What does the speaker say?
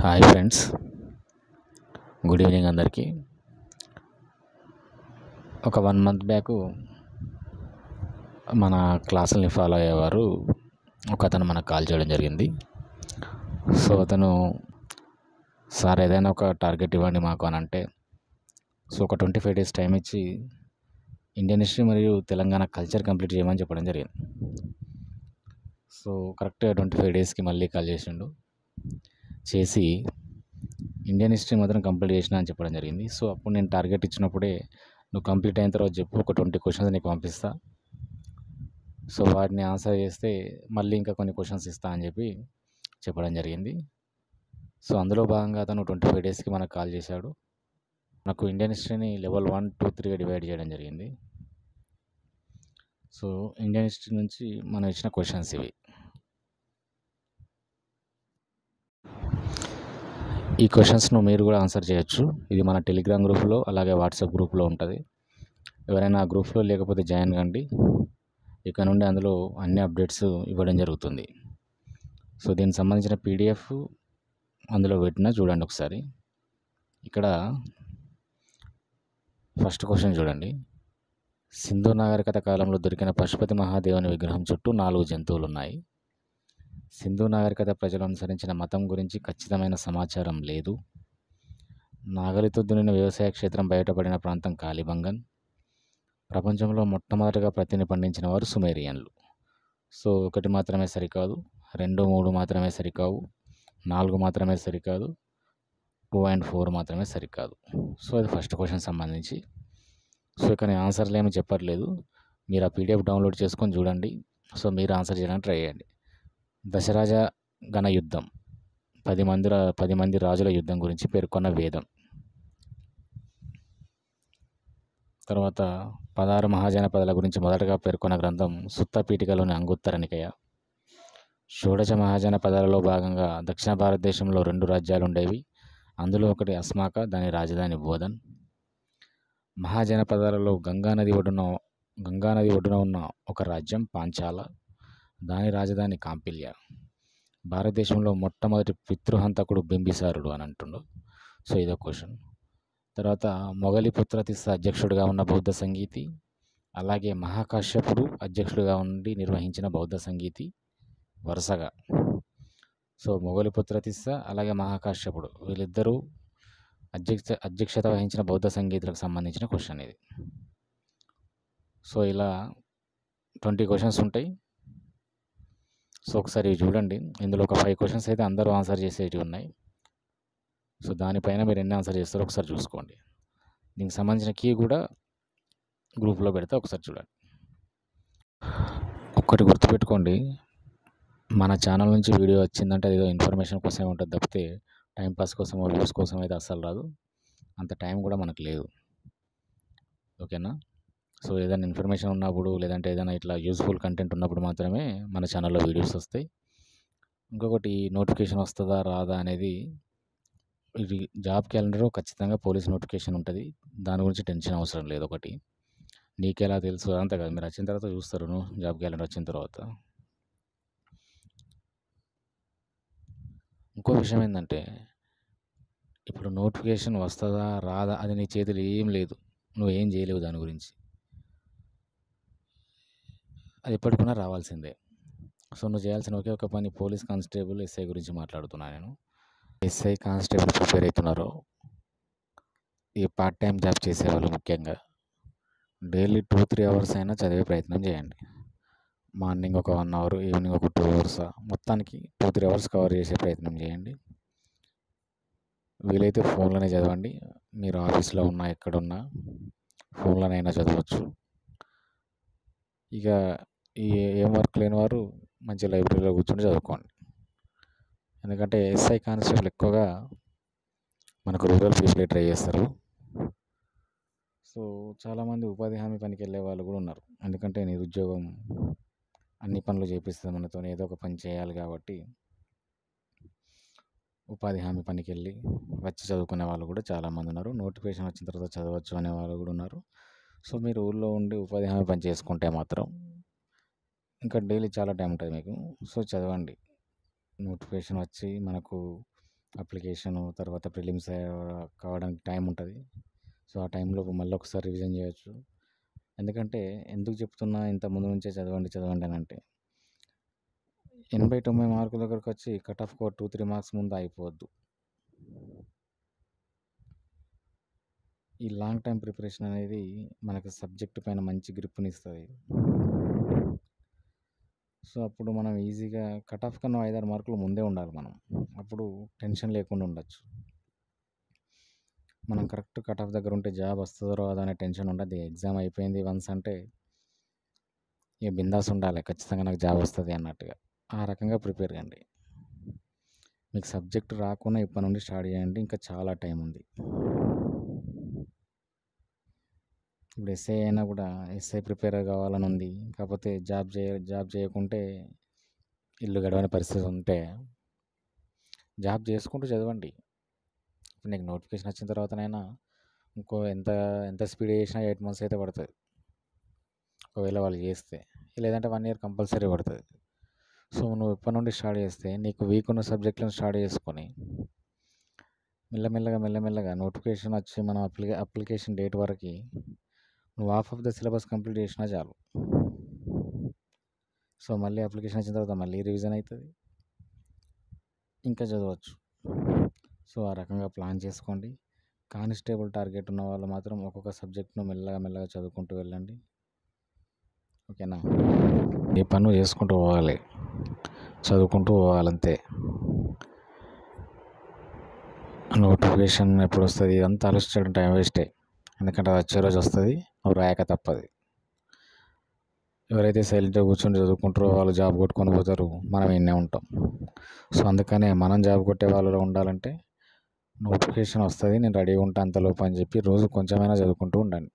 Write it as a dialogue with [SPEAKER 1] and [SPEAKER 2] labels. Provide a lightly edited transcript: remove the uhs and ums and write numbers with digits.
[SPEAKER 1] Hi friends, good evening అందరికీ. ఒక 1 month back మన క్లాసుల్ని ఫాలో అయ్యేవారు ఒకతను మనకు కాల్ చేయడం జరిగింది. సో అతను, సార్ ఏదైనా ఒక టార్గెట్ ఇవ్వండి మాకు అని అంటే, సో ఒక 25 డేస్ టైం ఇచ్చి ఇండియన్ హిస్టరీ మరియు తెలంగాణ కల్చర్ కంప్లీట్ చేయమని చెప్పడం జరిగింది. సో కరెక్ట్గా 25 డేస్కి మళ్ళీ కాల్ చేసి ఇండియన్ హిస్టరీ మాత్రం కంప్లీట్ చేసిన అని చెప్పడం జరిగింది. సో అప్పుడు నేను టార్గెట్ ఇచ్చినప్పుడే, నువ్వు కంప్లీట్ అయిన తర్వాత చెప్పు, ఒక 20 క్వశ్చన్స్ నీకు పంపిస్తా, సో వాటిని ఆన్సర్ చేస్తే మళ్ళీ ఇంకా కొన్ని క్వశ్చన్స్ ఇస్తా అని చెప్పడం జరిగింది. సో అందులో భాగంగా అతను 25 డేస్కి మనకు కాల్ చేశాడు. నాకు ఇండియన్ హిస్టరీని లెవెల్ 1, 2, 3గా డివైడ్ చేయడం జరిగింది. సో ఇండియన్ హిస్టరీ నుంచి మనం ఇచ్చిన క్వశ్చన్స్ ఇవి. ఈ క్వశ్చన్స్ను మీరు కూడా ఆన్సర్ చేయొచ్చు. ఇది మన టెలిగ్రామ్ గ్రూప్లో అలాగే వాట్సాప్ గ్రూప్లో ఉంటుంది. ఎవరైనా ఆ గ్రూప్లో లేకపోతే జాయిన్ కండి. ఇక నుండి అందులో అన్ని అప్డేట్స్ ఇవ్వడం జరుగుతుంది. సో దీనికి సంబంధించిన పీడిఎఫ్ అందులో పెట్టినా చూడండి ఒకసారి. ఇక్కడ ఫస్ట్ క్వశ్చన్ చూడండి. సింధు నాగరికత కాలంలో దొరికిన పశుపతి మహాదేవుని విగ్రహం చుట్టూ 4 జంతువులు ఉన్నాయి. సింధు నాగరికత ప్రజలు అనుసరించిన మతం గురించి ఖచ్చితమైన సమాచారం లేదు. నాగలితో దున్నిన వ్యవసాయ క్షేత్రం బయటపడిన ప్రాంతం కాలిబంగన్. ప్రపంచంలో మొట్టమొదటిగా ప్రత్తిని పండించిన వారు సుమేరియన్లు. సో 1 మాత్రమే సరికాదు, 2, 3 మాత్రమే సరికావు, 4 మాత్రమే సరికాదు, 2 and 4 మాత్రమే సరికాదు. సో అది ఫస్ట్ క్వశ్చన్ సంబంధించి. సో ఇక్కడ నేను ఆన్సర్లు ఏమి చెప్పట్లేదు, మీరు ఆ పీడిఎఫ్ డౌన్లోడ్ చేసుకొని చూడండి. సో మీరు ఆన్సర్ చేయడానికి ట్రై చేయండి. దశరాజ గణ యుద్ధం, 10 మంది రాజుల యుద్ధం గురించి పేర్కొన్న వేదం. తర్వాత 16 మహాజనపదాల గురించి మొదటగా పేర్కొన్న గ్రంథం సుత్త పీఠికలోని అంగుత్తర నికయ. షోడశ మహాజనపదాలలో భాగంగా దక్షిణ భారతదేశంలో 2 రాజ్యాలు ఉండేవి. అందులో ఒకటి అస్మాక, దాని రాజధాని బోధన్. మహాజనపదాలలో గంగానది ఒడ్డున ఉన్న ఒక రాజ్యం పాంచాల, దాని రాజధాని కాంపిల్య. భారతదేశంలో మొట్టమొదటి పితృహంతకుడు బింబిసారుడు అని అంటుండు. సో ఇదో క్వశ్చన్. తర్వాత మొగలిపుత్ర తిస్స అధ్యక్షుడిగా ఉన్న బౌద్ధ సంగీతి, అలాగే మహాకాశ్యపుడు అధ్యక్షుడిగా ఉండి నిర్వహించిన బౌద్ధ సంగీతి వరుసగా. సో మొగలిపుత్ర తిస్స అలాగే మహాకాశ్యపుడు వీళ్ళిద్దరూ అధ్యక్షత వహించిన బౌద్ధ సంగీతులకు సంబంధించిన క్వశ్చన్ ఇది. సో ఇలా 20 క్వశ్చన్స్ ఉంటాయి. సో ఒకసారి చూడండి. ఇందులో ఒక 5 క్వశ్చన్స్ అయితే అందరూ ఆన్సర్ చేసేటివి ఉన్నాయి. సో దానిపైన మీరు ఎన్ని ఆన్సర్ చేస్తారో ఒకసారి చూసుకోండి. దీనికి సంబంధించిన కీ కూడా గ్రూప్లో పెడితే ఒకసారి చూడండి. ఒక్కటి గుర్తుపెట్టుకోండి, మన ఛానల్ నుంచి వీడియో వచ్చిందంటే ఏదో ఇన్ఫర్మేషన్ కోసమే ఉంటుంది తప్పితే టైంపాస్ కోసం, వ్యూస్ కోసం అయితే అస్సలు రాదు. అంత టైం కూడా మనకు లేదు. ఓకేనా? సో ఏదైనా ఇన్ఫర్మేషన్ ఉన్నప్పుడు, లేదంటే ఏదైనా ఇట్లా యూస్ఫుల్ కంటెంట్ ఉన్నప్పుడు మాత్రమే మన ఛానల్లో వీడియోస్ వస్తాయి. ఇంకొకటి, నోటిఫికేషన్ వస్తుందా రాదా అనేది, ఇది జాబ్ క్యాలెండర్ ఖచ్చితంగా పోలీస్ నోటిఫికేషన్ ఉంటుంది. దాని గురించి టెన్షన్ అవసరం లేదు. ఒకటి నీకెలా తెలుసు అంతే కదా, మీరు వచ్చిన తర్వాత చూస్తారు, జాబ్ క్యాలెండర్ వచ్చిన తర్వాత. ఇంకో విషయం ఏంటంటే, ఇప్పుడు నోటిఫికేషన్ వస్తుందా రాదా అది నీ చేతులు ఏం లేదు, నువ్వేం చేయలేవు దాని గురించి. అది ఎప్పటికైనా రావాల్సిందే. సో నువ్వు చేయాల్సిన ఒకే ఒక పని, పోలీస్ కానిస్టేబుల్, ఎస్ఐ గురించి మాట్లాడుతున్నాను నేను. ఎస్ఐ కానిస్టేబుల్ ప్రిపేర్ అవుతున్నారో, ఈ పార్ట్ టైం జాబ్ చేసేవాళ్ళు ముఖ్యంగా డైలీ 2-3 అవర్స్ అయినా చదివే ప్రయత్నం చేయండి. మార్నింగ్ ఒక 1 అవర్, ఈవినింగ్ ఒక 2 అవర్స్, మొత్తానికి 2-3 అవర్స్ కవర్ చేసే ప్రయత్నం చేయండి. వీలైతే ఫోన్లోనే చదవండి. మీరు ఆఫీస్లో ఉన్నా ఎక్కడున్నా ఫోన్లోనైనా చదవచ్చు. ఇక ఏం వర్క్ లేని వారు మంచి లైబ్రరీలో కూర్చొని చదువుకోండి. ఎందుకంటే ఎస్ఐ కానిస్టేబుల్ ఎక్కువగా మనకు రూరల్ పీపుల్ ట్రై చేస్తారు. సో చాలామంది ఉపాధి హామీ పనికి వెళ్ళే వాళ్ళు కూడా ఉన్నారు. ఎందుకంటే నిరుద్యోగం అన్ని పనులు చేపిస్తుంది మనతో, ఏదో ఒక పని చేయాలి కాబట్టి ఉపాధి హామీ పనికి వెళ్ళి వచ్చి చదువుకునే వాళ్ళు కూడా చాలామంది ఉన్నారు. నోటిఫికేషన్ వచ్చిన తర్వాత చదవచ్చు అనే వాళ్ళు కూడా ఉన్నారు. సో మీరు ఊళ్ళో ఉండి ఉపాధి హామీ పని చేసుకుంటే మాత్రం ఇంకా డైలీ చాలా టైం ఉంటుంది మీకు. సో చదవండి. నోటిఫికేషన్ వచ్చి మనకు అప్లికేషను తర్వాత ప్రిలిమ్స్ కావడానికి టైం ఉంటుంది. సో ఆ టైంలో మళ్ళీ ఒకసారి రివిజన్ చేయొచ్చు. ఎందుకంటే ఎందుకు చెప్తున్నా ఇంత ముందు నుంచే చదవండి చదవండి అని అంటే 80-90 మార్కుల దగ్గరకు వచ్చి కట్ ఆఫ్ 2-3 మార్క్స్ ముందు అయిపోవద్దు. ఈ లాంగ్ టైం ప్రిపరేషన్ అనేది మనకు సబ్జెక్ట్ పైన మంచి గ్రిప్ని ఇస్తుంది. సో అప్పుడు మనం ఈజీగా కట్ ఆఫ్ కన్నా 5-6 మార్కులు ముందే ఉండాలి మనం. అప్పుడు టెన్షన్ లేకుండా ఉండొచ్చు. మనం కరెక్ట్ కట్ ఆఫ్ దగ్గర ఉంటే జాబ్ వస్తుందో రాదో అనే టెన్షన్ ఉండదు. ఎగ్జామ్ అయిపోయింది వన్స్ అంటే ఇక బిందాస్ ఉండాలి, ఖచ్చితంగా నాకు జాబ్ వస్తుంది అన్నట్టుగా. ఆ రకంగా ప్రిపేర్ కండి. మీకు సబ్జెక్ట్ రాకుండా ఇప్పటి నుండి స్టార్ట్ చేయండి, ఇంకా చాలా టైం ఉంది. ఇప్పుడు ఎస్ఐ అయినా కూడా ఎస్ఐ ప్రిపేర్ కావాలని ఉంది, కాకపోతే జాబ్ చేయకుంటే ఇల్లు గడవని పరిస్థితి ఉంటే జాబ్ చేసుకుంటూ చదవండి. ఇప్పుడు నీకు నోటిఫికేషన్ వచ్చిన తర్వాతనైనా ఇంకో ఎంత ఎంత స్పీడ్ చేసినా 8 months అయితే పడుతుంది ఒకవేళ వాళ్ళు చేస్తే, లేదంటే 1 year కంపల్సరీ పడుతుంది. సో నువ్వు ఇప్పటి నుండి స్టార్ట్ చేస్తే నీకు వీక్ ఉన్న సబ్జెక్టులను స్టార్ట్ చేసుకొని మెల్లమెల్లగా నోటిఫికేషన్ వచ్చి మనం అప్లికేషన్ డేట్ వరకు నువ్వు half of the syllabus complete చేసినా చాలు. సో మళ్ళీ అప్లికేషన్ వచ్చిన తర్వాత మళ్ళీ రివిజన్ అవుతుంది, ఇంకా చదవచ్చు. సో ఆ రకంగా ప్లాన్ చేసుకోండి. కానిస్టేబుల్ టార్గెట్ ఉన్న వాళ్ళు మాత్రం ఒక్కొక్క సబ్జెక్ట్ను మెల్లగా చదువుకుంటూ వెళ్ళండి. ఓకేనా? నీ పనులు చేసుకుంటూ పోవాలి, చదువుకుంటూ పోవాలంతే. నోటిఫికేషన్ ఎప్పుడు వస్తుంది ఇదంతా ఆలోచించడం టైం వేస్టే. ఎందుకంటే అది వచ్చే రోజు వస్తుంది, అవి రాయక తప్పదు. ఎవరైతే సైలెంట్గా కూర్చొని చదువుకుంటారో వాళ్ళు జాబ్ కొట్టుకొని పోతారు, మనం ఇన్నే ఉంటాం. సో అందుకనే మనం జాబ్ కొట్టే వాళ్ళలో ఉండాలంటే నోటిఫికేషన్ వస్తుంది, నేను రెడీగా ఉంటాను అంతలోపు అని చెప్పి రోజు కొంచెమైనా చదువుకుంటూ ఉండండి.